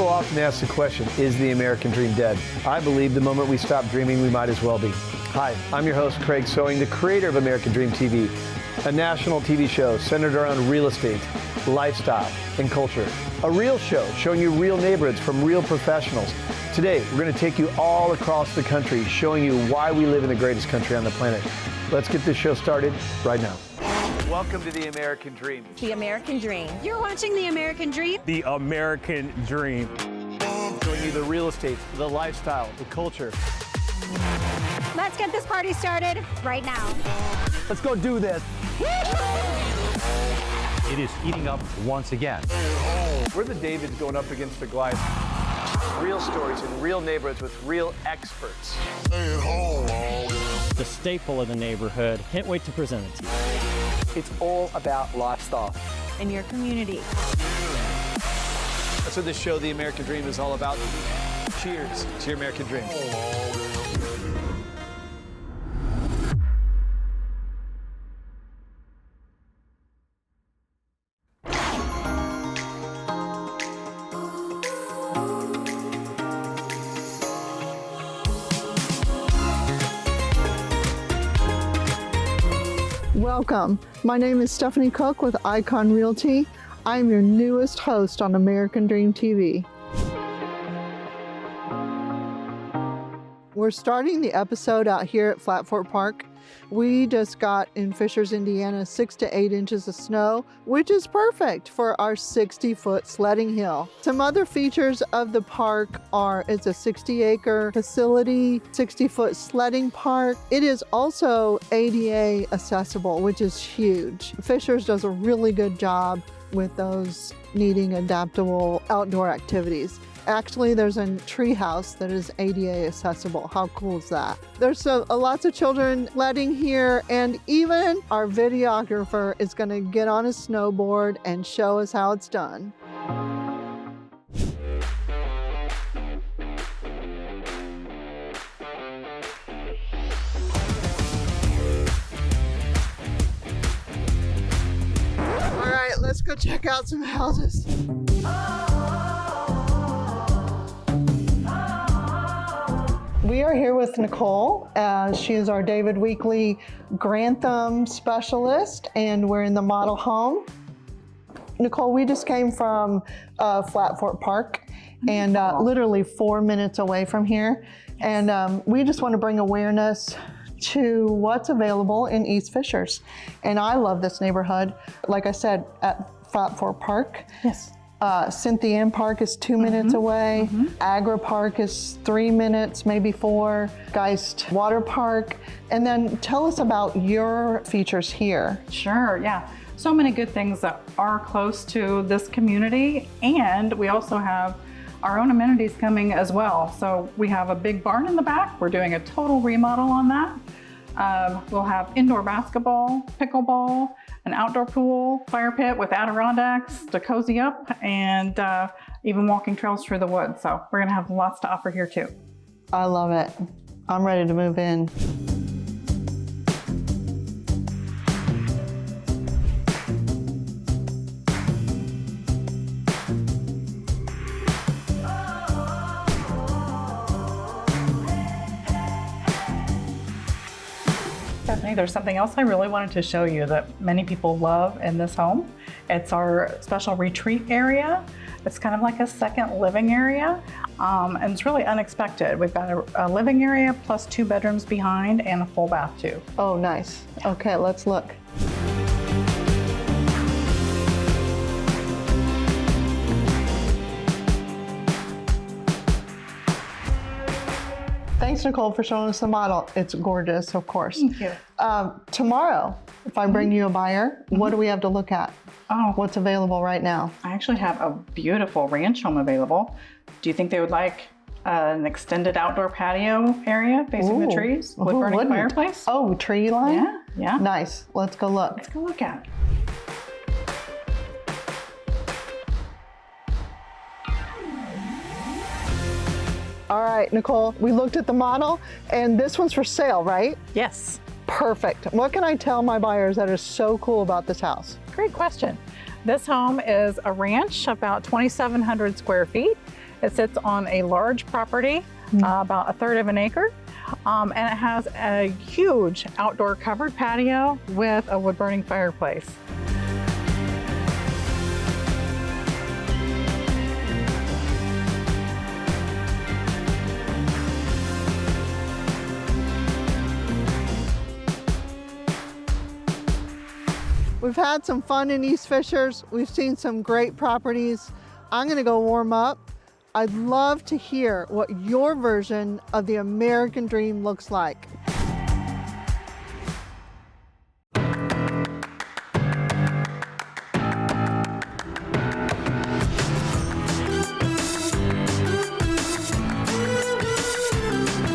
People often ask the question, is the American dream dead? I believe the moment we stop dreaming, we might as well be. Hi, I'm your host, Craig Sewing, the creator of American Dream TV, a national TV show centered around real estate, lifestyle, and culture. A real show showing you real neighborhoods from real professionals. Today, we're going to take you all across the country, showing you why we live in the greatest country on the planet. Let's get this show started right now. Welcome to the American Dream. The American Dream. You're watching The American Dream. The American Dream. Showing you the real estate, the lifestyle, the culture. Let's get this party started right now. Let's go do this. It is heating up once again. We're the Davids going up against the Goliath. Real stories in real neighborhoods with real experts. The staple of the neighborhood. Can't wait to present it to you. It's all about lifestyle. In your community. That's what this show, The American Dream, is all about. Cheers to your American Dream. Welcome. My name is Stephanie Cook with Icon Realty. I'm your newest host on American Dream TV. We're starting the episode out here at Flat Fort Park. We just got in Fishers, Indiana, 6 to 8 inches of snow, which is perfect for our 60-foot sledding hill. Some other features of the park are it's a 60-acre facility, 60-foot sledding park. It is also ADA accessible, which is huge. Fishers does a really good job with those needing adaptable outdoor activities. Actually, there's a tree house that is ADA accessible. How cool is that? There's lots of children sledding here, and even our videographer is going to get on his snowboard and show us how it's done. All right, let's go check out some houses. We are here with Nicole. She is our David Weekley Grantham specialist, and we're in the model home. Nicole, we just came from Flat Fort Park, and literally 4 minutes away from here. And we just want to bring awareness to what's available in East Fishers. And I love this neighborhood. Like I said, at Flat Fort Park. Yes. Cynthia Ann Park is 2 minutes away. Agra Park is 3 minutes, maybe 4. Geist Water Park. And then tell us about your features here. Sure, yeah. So many good things that are close to this community, and we also have our own amenities coming as well. So we have a big barn in the back. We're doing a total remodel on that. We'll have indoor basketball, pickleball, an outdoor pool, fire pit with Adirondacks to cozy up, and even walking trails through the woods. So we're gonna have lots to offer here too. I love it. I'm ready to move in. Stephanie, there's something else I really wanted to show you that many people love in this home. It's our special retreat area. It's kind of like a second living area, and it's really unexpected. We've got a living area plus 2 bedrooms behind and a full bath too. Oh, nice. Okay, let's look. Thanks, Nicole, for showing us the model. It's gorgeous, of course. Thank you. Tomorrow, if I bring you a buyer, what do we have to look at? Oh, What's available right now? I actually have a beautiful ranch home available. Do you think they would like an extended outdoor patio area facing the trees with Who burning wouldn't? fireplace? Oh, tree line? Yeah, yeah. Nice. Let's go look. Let's go look at it. All right, Nicole, we looked at the model, and this one's for sale, right? Yes. Perfect. What can I tell my buyers that is so cool about this house? Great question. This home is a ranch, about 2,700 square feet. It sits on a large property, about a third of an acre, and it has a huge outdoor covered patio with a wood-burning fireplace. We've had some fun in East Fishers. We've seen some great properties. I'm gonna go warm up. I'd love to hear what your version of the American dream looks like.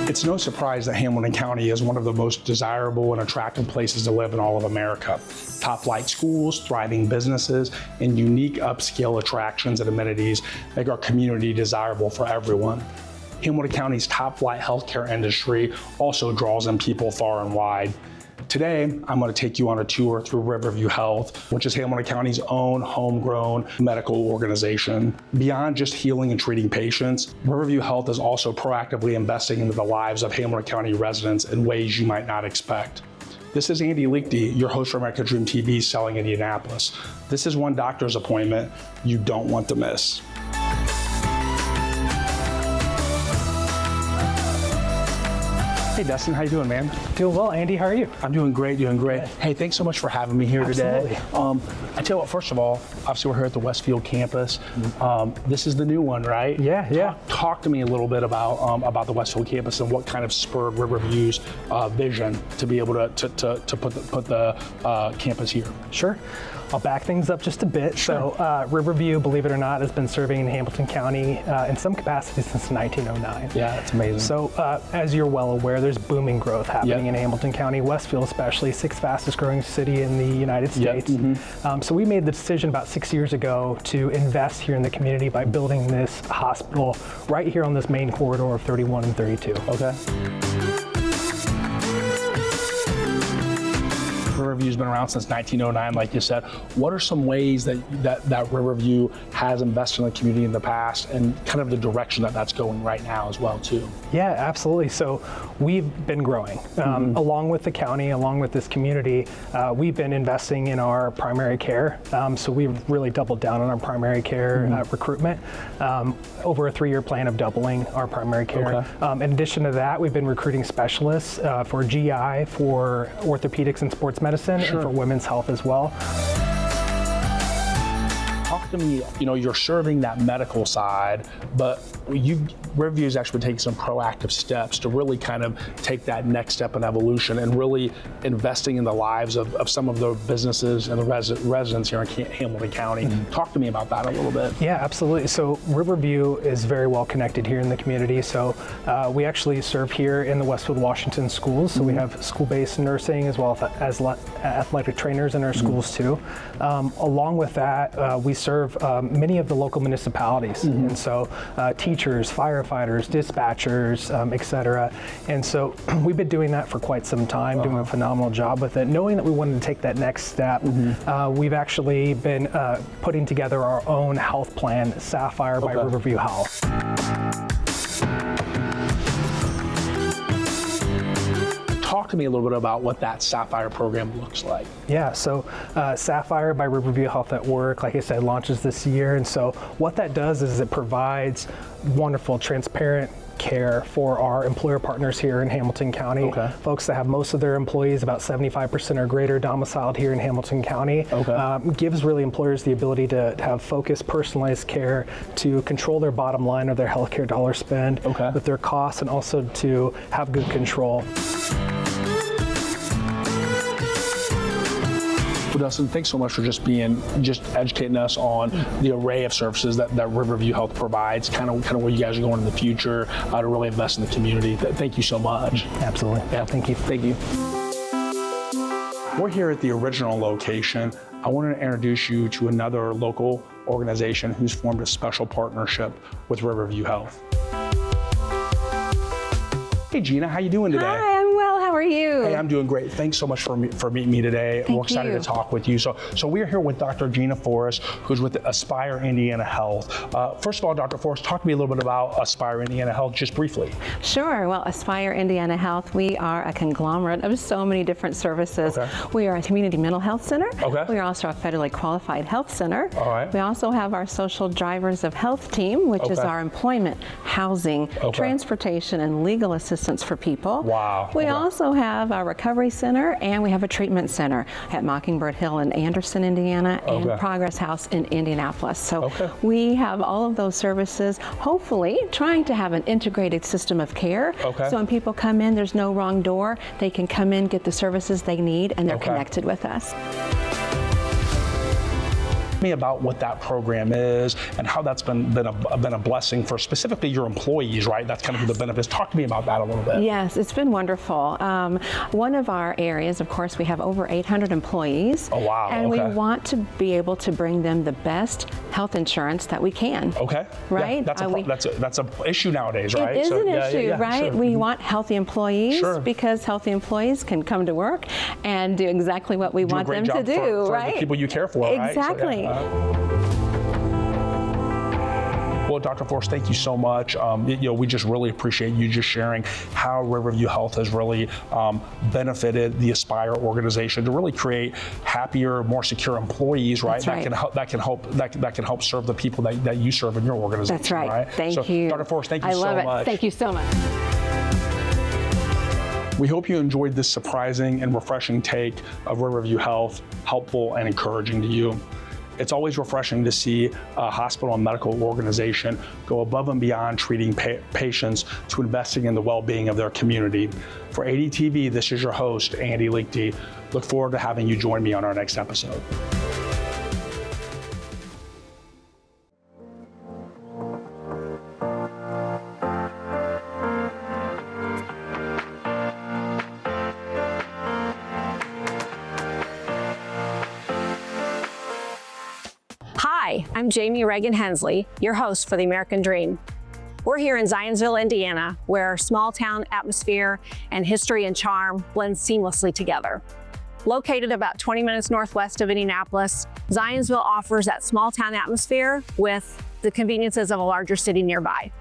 It's no surprise that Hamilton County is one of the most desirable and attractive places to live in all of America. Top-flight schools, thriving businesses, and unique upscale attractions and amenities make our community desirable for everyone. Hamilton County's top-flight healthcare industry also draws in people far and wide. Today, I'm going to take you on a tour through Riverview Health, which is Hamilton County's own homegrown medical organization. Beyond just healing and treating patients, Riverview Health is also proactively investing into the lives of Hamilton County residents in ways you might not expect. This is Andy Liechty, your host for American Dream TV, selling Indianapolis. This is one doctor's appointment you don't want to miss. Hey Dustin, how you doing, man? Doing well, Andy. How are you? I'm doing great, doing great. Hey, thanks so much for having me here today. I tell you what, first of all, obviously we're here at the Westfield campus. This is the new one, right? Yeah. Talk to me a little bit about the Westfield campus and what kind of spurred Riverview's vision to be able to put the campus here. Sure. I'll back things up just a bit. Sure. So Riverview, believe it or not, has been serving in Hamilton County in some capacity since 1909. Yeah, that's amazing. So as you're well aware, there's booming growth happening in Hamilton County, Westfield especially, 6th fastest growing city in the United States. So we made the decision about 6 years ago to invest here in the community by building this hospital right here on this main corridor of 31 and 32. Okay. Riverview's been around since 1909, like you said. What are some ways that Riverview has invested in the community in the past, and kind of the direction that that's going right now as well, too? Yeah, absolutely. So we've been growing. Along with the county, along with this community, we've been investing in our primary care. So we've really doubled down on our primary care recruitment, over a 3-year plan of doubling our primary care. Okay. In addition to that, we've been recruiting specialists for GI, for orthopedics and sports medicine, and for women's health as well. Talk to me, you're serving that medical side, but Riverview's actually taking some proactive steps to really kind of take that next step in evolution and really investing in the lives of some of the businesses and the residents here in Hamilton County. Talk to me about that a little bit. Yeah, absolutely. So Riverview is very well connected here in the community. So we actually serve here in the Westfield, Washington schools. So we have school-based nursing as well as athletic trainers in our schools too. Along with that, we serve many of the local municipalities. And so teachers, firefighters, dispatchers, et cetera. And so we've been doing that for quite some time, doing a phenomenal job with it. Knowing that we wanted to take that next step, we've actually been putting together our own health plan, Sapphire by Riverview Health. Talk to me a little bit about what that Sapphire program looks like. Yeah, so Sapphire by Riverview Health at Work, like I said, launches this year. And so what that does is it provides wonderful, transparent care for our employer partners here in Hamilton County. Folks that have most of their employees, about 75% or greater, domiciled here in Hamilton County. Gives really employers the ability to have focused, personalized care, to control their bottom line of their healthcare dollar spend with their costs, and also to have good control. Well, Dustin, thanks so much for just educating us on the array of services that Riverview Health provides, kind of where you guys are going in the future to really invest in the community. Thank you so much. Absolutely. Yeah, thank you. Thank you. We're here at the original location. I wanted to introduce you to another local organization who's formed a special partnership with Riverview Health. Hey Gina, how you doing today? Hi, I'm well. How are you? Hey, I'm doing great. Thanks so much for meeting me today. We're excited to talk with you. So we're here with Dr. Gina Forrest, who's with Aspire Indiana Health. First of all, Dr. Forrest, talk to me a little bit about Aspire Indiana Health, just briefly. Sure. Well, Aspire Indiana Health, we are a conglomerate of so many different services. Okay. We are a community mental health center. Okay. We are also a federally qualified health center. All right. We also have our social drivers of health team, which is our employment, housing, transportation, and legal assistance for people. Wow. We also have our recovery center, and we have a treatment center at Mockingbird Hill in Anderson, Indiana, and Progress House in Indianapolis. So we have all of those services, hopefully trying to have an integrated system of care. So when people come in, there's no wrong door. They can come in, get the services they need, and they're connected with us. Me about what that program is and how that's been a blessing for specifically your employees, right? That's kind of the benefits. Talk to me about that a little bit. Yes, it's been wonderful. One of our areas, of course, we have over 800 employees. Oh, wow. And we want to be able to bring them the best health insurance that we can. Right? Yeah, that's an issue nowadays, right? It is an issue, right? Sure. We want healthy employees because healthy employees can come to work and do exactly what we want them to do, for the people you care for, right? Exactly. Well, Dr. Forrest, thank you so much. We just really appreciate you just sharing how Riverview Health has really benefited the Aspire organization to really create happier, more secure employees, right? That can help serve the people that you serve in your organization. That's right. Thank you. Dr. Forrest, thank you so much. I love it. Thank you so much. We hope you enjoyed this surprising and refreshing take of Riverview Health, helpful and encouraging to you. It's always refreshing to see a hospital and medical organization go above and beyond treating patients to investing in the well-being of their community. For ADTV, this is your host, Andy Lichty. Look forward to having you join me on our next episode. Hi, I'm Jamie Reagan Hensley, your host for The American Dream. We're here in Zionsville, Indiana, where small town atmosphere and history and charm blend seamlessly together. Located about 20 minutes northwest of Indianapolis, Zionsville offers that small town atmosphere with the conveniences of a larger city nearby.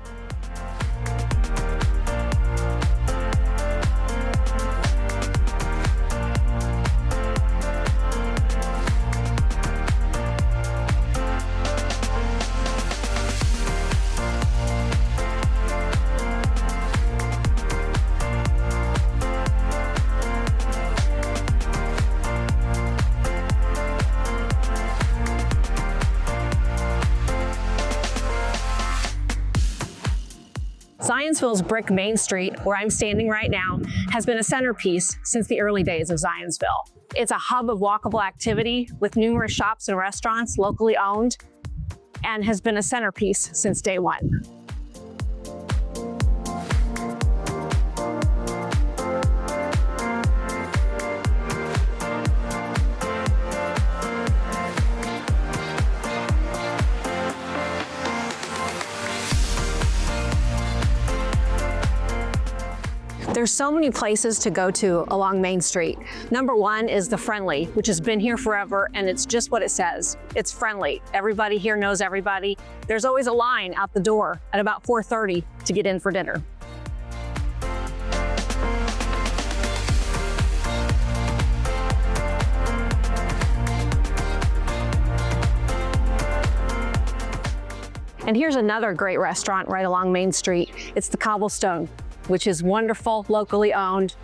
Zionsville's Brick Main Street, where I'm standing right now, has been a centerpiece since the early days of Zionsville. It's a hub of walkable activity with numerous shops and restaurants locally owned, and has been a centerpiece since day one. There's so many places to go to along Main Street. Number one is the Friendly, which has been here forever, and it's just what it says. It's friendly. Everybody here knows everybody. There's always a line out the door at about 4:30 to get in for dinner. And here's another great restaurant right along Main Street. It's the Cobblestone, which is wonderful, locally owned.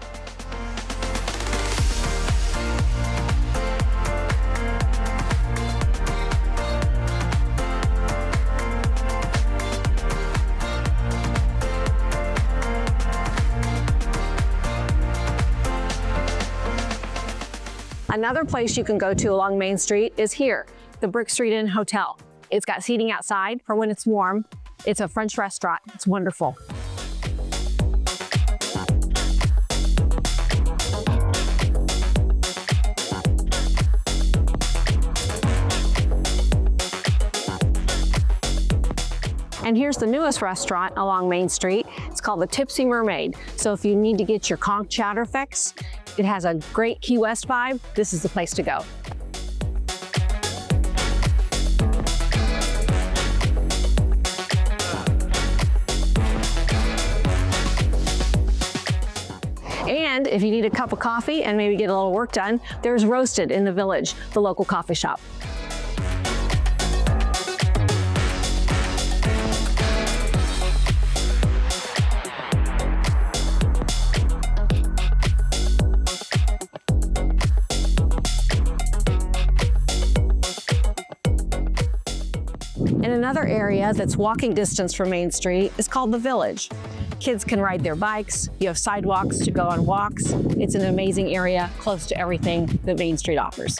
Another place you can go to along Main Street is here, the Brick Street Inn Hotel. It's got seating outside for when it's warm. It's a French restaurant. It's wonderful. And here's the newest restaurant along Main Street. It's It's called the Tipsy Mermaid. So if you need to get your conch chowder fix, it has a great Key West vibe, this is the place to go. And if you need a cup of coffee and maybe get a little work done, there's Roasted in the Village, the local coffee shop. And another area that's walking distance from Main Street is called the Village. Kids can ride their bikes, you have sidewalks to go on walks. It's an amazing area close to everything that Main Street offers.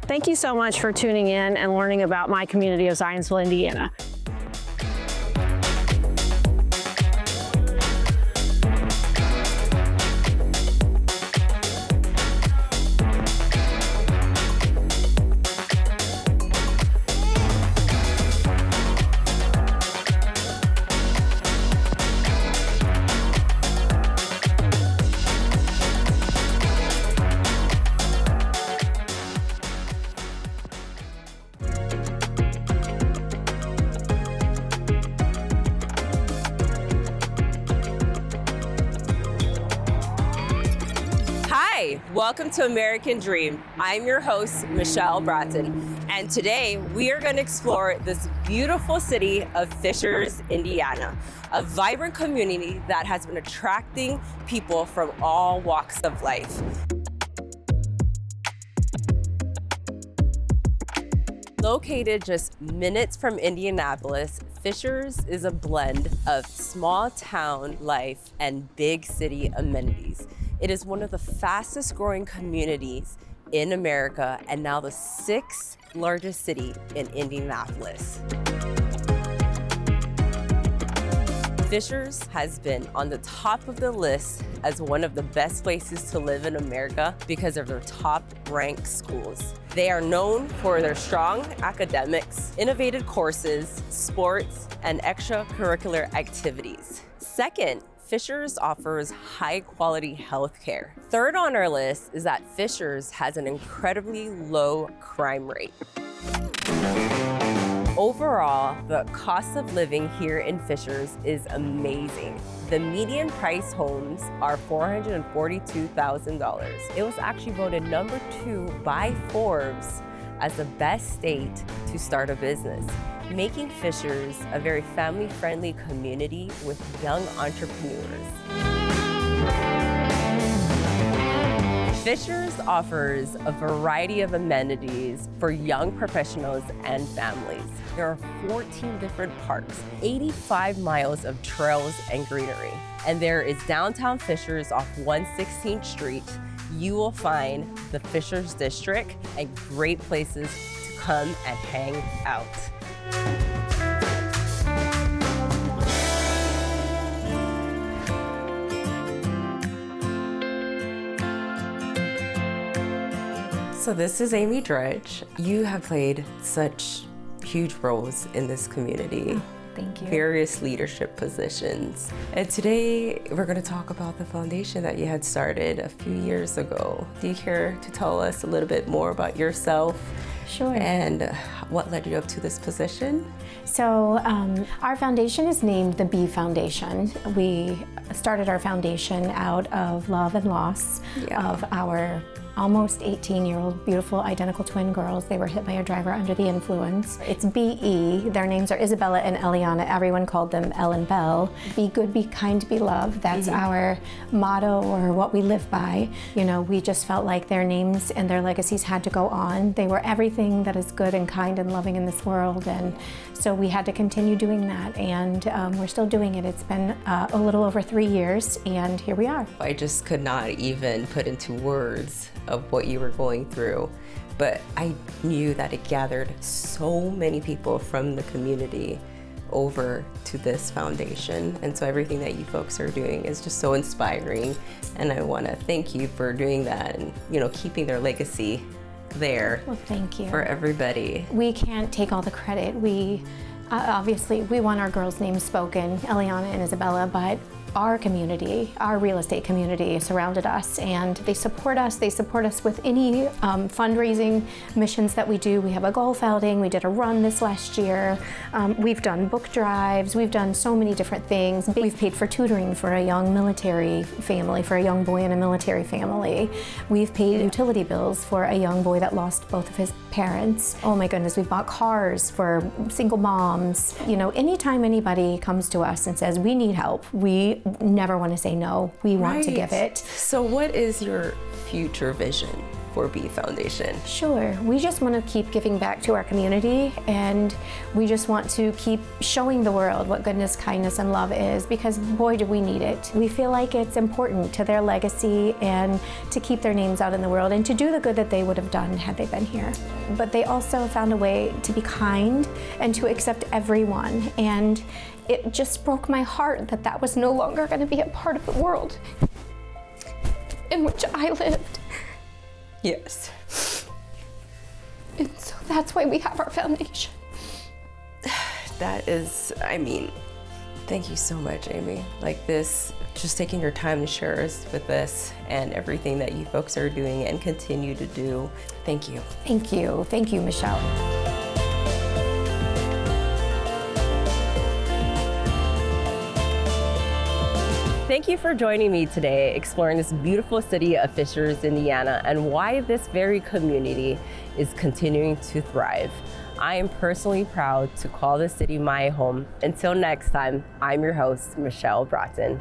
Thank you so much for tuning in and learning about my community of Zionsville, Indiana. Hi, welcome to American Dream. I'm your host, Michelle Bratton, and today we are going to explore this beautiful city of Fishers, Indiana, a vibrant community that has been attracting people from all walks of life. Located just minutes from Indianapolis, Fishers is a blend of small town life and big city amenities. It is one of the fastest growing communities in America and now the 6th largest city in Indianapolis. Fishers has been on the top of the list as one of the best places to live in America because of their top-ranked schools. They are known for their strong academics, innovative courses, sports, and extracurricular activities. Second, Fishers offers high-quality health care. Third on our list is that Fishers has an incredibly low crime rate. Overall, the cost of living here in Fishers is amazing. The median price homes are $442,000. It was actually voted number 2 by Forbes as the best state to start a business, making Fishers a very family-friendly community with young entrepreneurs. Fishers offers a variety of amenities for young professionals and families. There are 14 different parks, 85 miles of trails and greenery. And there is downtown Fishers off 116th Street. You will find the Fishers District and great places to come and hang out. So this is Amy Dredge. You have played such huge roles in this community. Thank you. Various leadership positions. And today we're going to talk about the foundation that you had started a few years ago. Do you care to tell us a little bit more about yourself? Sure. And what led you up to this position? So our foundation is named the B Foundation. We started our foundation out of love and loss of our almost 18-year-old beautiful identical twin girls. They were hit by a driver under the influence. It's BE. Their names are Isabella and Eliana. Everyone called them Elle and Belle. Be good, be kind, be loved. That's our motto, or what we live by. You know, we just felt like their names and their legacies had to go on. They were everything that is good and kind and loving in this world, and so we had to continue doing that, and we're still doing it. It's been a little over 3 years, and here we are. I just could not even put into words of what you were going through, but I knew that it gathered so many people from the community over to this foundation. And so everything that you folks are doing is just so inspiring. And I want to thank you for doing that and, you know, keeping their legacy there. Well, thank you. For everybody. We can't take all the credit. We obviously, we want our girls' names spoken, Eliana and Isabella, but our community, our real estate community surrounded us, and they support us. They support us with any fundraising missions that we do. We have a golf outing. We did a run this last year. We've done book drives. We've done so many different things. We've paid for tutoring for a young military family, for a young boy in a military family. We've paid utility bills for a young boy that lost both of his parents. Oh my goodness, we've bought cars for single moms. You know, anytime anybody comes to us and says, we need help, we never want to say no. We want to give it. So what is your future vision for B Foundation? Sure. We just want to keep giving back to our community, and we just want to keep showing the world what goodness, kindness, and love is, because boy, do we need it. We feel like it's important to their legacy and to keep their names out in the world and to do the good that they would have done had they been here. But they also found a way to be kind and to accept everyone. And it just broke my heart that that was no longer going to be a part of the world in which I lived. Yes. And so that's why we have our foundation. That is, I mean, thank you so much, Amy. Like this, just taking your time to share us with this and everything that you folks are doing and continue to do. Thank you. Thank you. Thank you, Michelle. Thank you for joining me today, exploring this beautiful city of Fishers, Indiana, and why this very community is continuing to thrive. I am personally proud to call this city my home. Until next time, I'm your host, Michelle Broughton.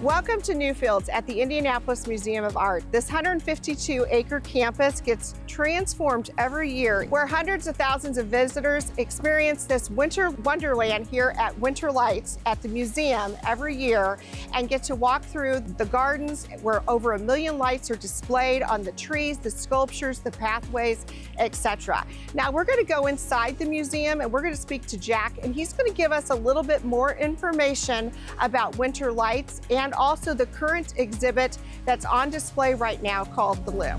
Welcome to Newfields at the Indianapolis Museum of Art. This 152-acre campus gets transformed every year, where hundreds of thousands of visitors experience this winter wonderland here at Winter Lights at the museum every year and get to walk through the gardens where over 1 million lights are displayed on the trees, the sculptures, the pathways, etc. Now we're going to go inside the museum and we're going to speak to Jack, and he's going to give us a little bit more information about Winter Lights and also the current exhibit that's on display right now called The Loom.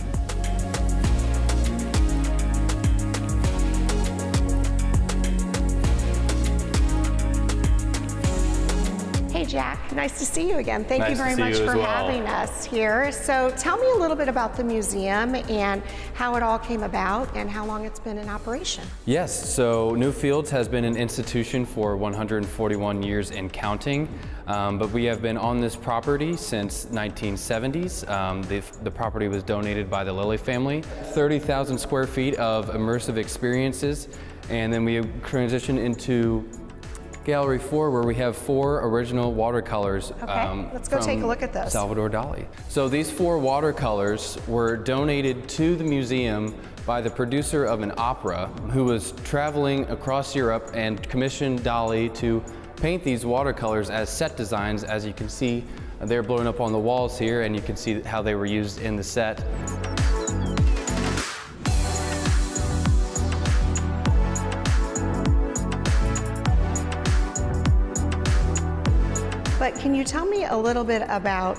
Hey Jack, nice to see you again. Thank you very much for having us here. So tell me a little bit about the museum and how it all came about and how long it's been in operation. Yes, so Newfields has been an institution for 141 years and counting, but we have been on this property since 1970s. The property was donated by the Lilly family. 30,000 square feet of immersive experiences, and then we transitioned into Gallery 4, where we have 4 original watercolors. Okay, let's go take a look at this. Salvador Dali. So these 4 watercolors were donated to the museum by the producer of an opera who was traveling across Europe and commissioned Dali to paint these watercolors as set designs. As you can see, they're blown up on the walls here, and you can see how they were used in the set. But can you tell me a little bit about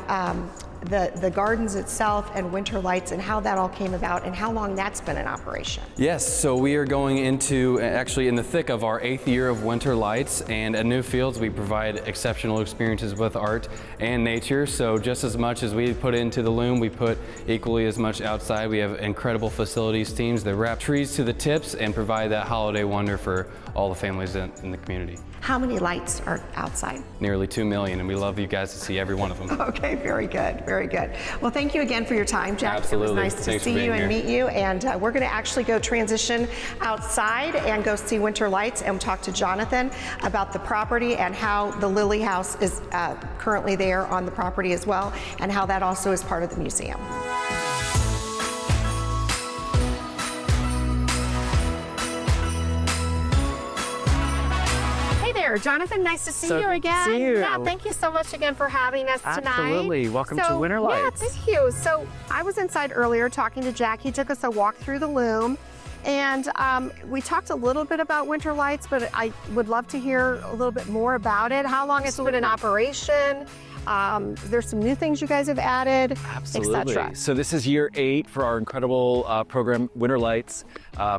the gardens itself and Winter Lights and how that all came about and how long that's been in operation? Yes, so we are going into, actually in the thick of our 8th year of Winter Lights, and at Newfields we provide exceptional experiences with art and nature. So just as much as we put into the Loom, we put equally as much outside. We have incredible facilities teams that wrap trees to the tips and provide that holiday wonder for all the families in the community. How many lights are outside? Nearly 2 million, and we love you guys to see every one of them. Okay, very good, very good. Well, thank you again for your time, Jack. Absolutely. It was nice Thanks to see you and meet you. And we're going to actually go transition outside and go see Winter Lights and talk to Jonathan about the property and how the Lilly House is currently there on the property as well, and how that also is part of the museum. here. Jonathan, nice to see So you again. see you. Yeah, thank you so much again for having us tonight. Absolutely. Welcome to Winter Lights. Yeah, thank you. So I was inside earlier talking to Jack. He took us a walk through the loom. And we talked a little bit about Winter Lights, but I would love to hear a little bit more about it. How long it's been in operation? There's some new things you guys have added, Absolutely. etc. So this is year 8 for our incredible program, Winter Lights,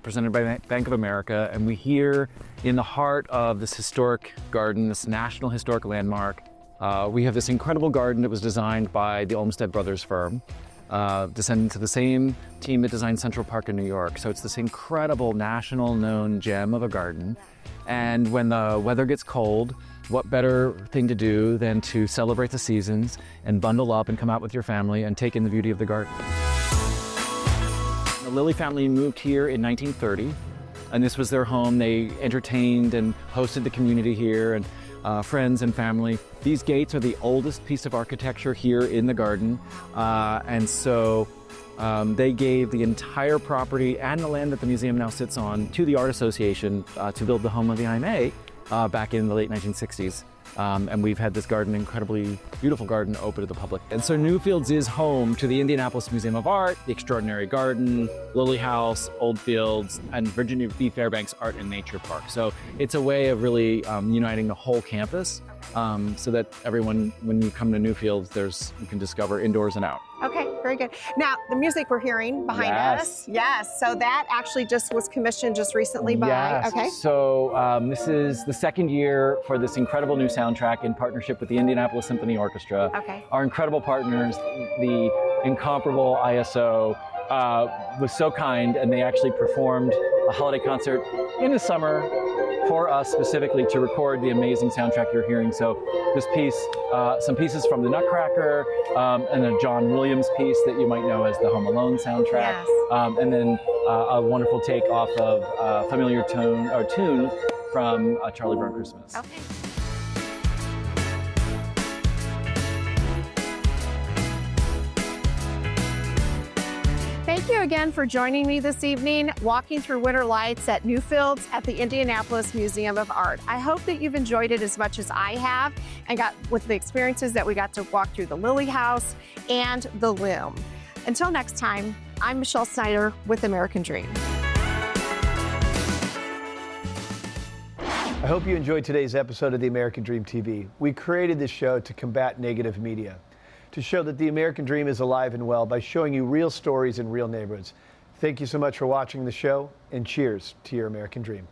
presented by Bank of America. And we're here in the heart of this historic garden, this National Historic Landmark. We have this incredible garden that was designed by the Olmsted Brothers firm, descending to the same team that designed Central Park in New York. So it's this incredible national known gem of a garden. And when the weather gets cold, what better thing to do than to celebrate the seasons and bundle up and come out with your family and take in the beauty of the garden. The Lilly family moved here in 1930, and this was their home. They entertained and hosted the community here, and friends and family. These gates are the oldest piece of architecture here in the garden, and so they gave the entire property and the land that the museum now sits on to the Art Association to build the home of the IMA back in the late 1960s. And we've had this garden, incredibly beautiful garden, open to the public. And so Newfields is home to the Indianapolis Museum of Art, the Extraordinary Garden, Lilly House, Old Fields, and Virginia B. Fairbanks Art and Nature Park. So it's a way of really uniting the whole campus so that everyone, when you come to Newfields, you can discover indoors and out. Okay, very good. Now, the music we're hearing behind us, yes, so that actually just was commissioned just recently by, Yes. okay. So this is the second year for this incredible new soundtrack in partnership with the Indianapolis Symphony Orchestra. Okay. Our incredible partners, the incomparable ISO, was so kind, and they actually performed a holiday concert in the summer for us specifically to record the amazing soundtrack you're hearing. So this piece, some pieces from the Nutcracker, and a John Williams piece that you might know as the Home Alone soundtrack, and then a wonderful take off of a familiar tune from Charlie Brown Christmas. Okay. Thank you again for joining me this evening, walking through Winter Lights at Newfields at the Indianapolis Museum of Art. I hope that you've enjoyed it as much as I have and got with the experiences that we got to walk through the Lilly House and the Loom. Until next time, I'm Michelle Snyder with American Dream. I hope you enjoyed today's episode of the American Dream TV. We created this show to combat negative media, to show that the American Dream is alive and well by showing you real stories in real neighborhoods. Thank you so much for watching the show, and cheers to your American Dream.